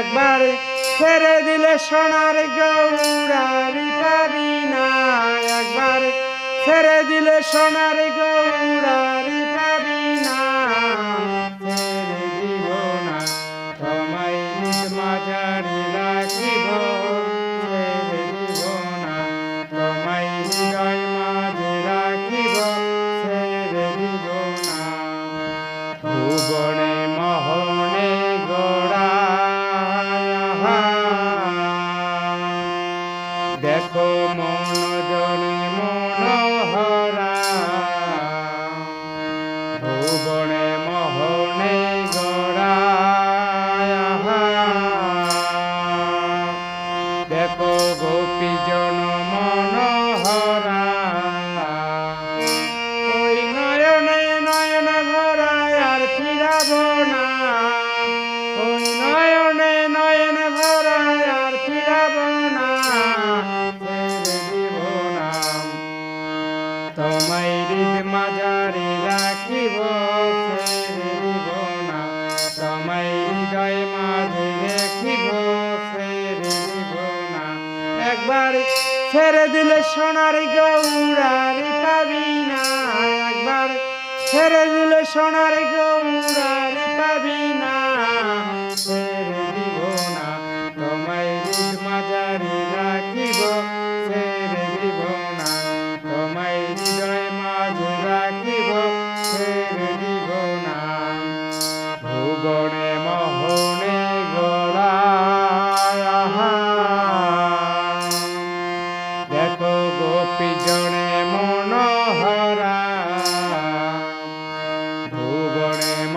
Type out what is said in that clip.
একবার ছেড়ে দিলে সোনার গৌরারি পাবি না, একবার ছেড়ে দিলে সোনার গৌরারি পাবি না। ছেড়ে দিব না তোমায় নিজ মাঝারি রাখিব, ছেড়ে দিব না তোমায় হৃদয় মাঝে রাখিব, ছেড়ে দিব না। ভুবনে মোহনে গোড়া দেখো মন জনে মনোহরা, ভুবনে মোহনে গোড়া দেখো গোপীজন মনোহরা। ওই নয়নে নয়ন ভরা আর ফিরাব না, ওই নয়নে নয়ন ভরা আর ফিরাব না। ছেড়ে দিব না তোমায় হৃদ মাঝারি রাখিব, ছেড়ে দিব না তোমায় হৃদয় মাঝে রাখিব, ছেড়ে দিব না। একবার ছেড়ে দিলে সোনার গৌরারি পাবি না, একবার ছেড়ে দিলে সোনার গৌরারি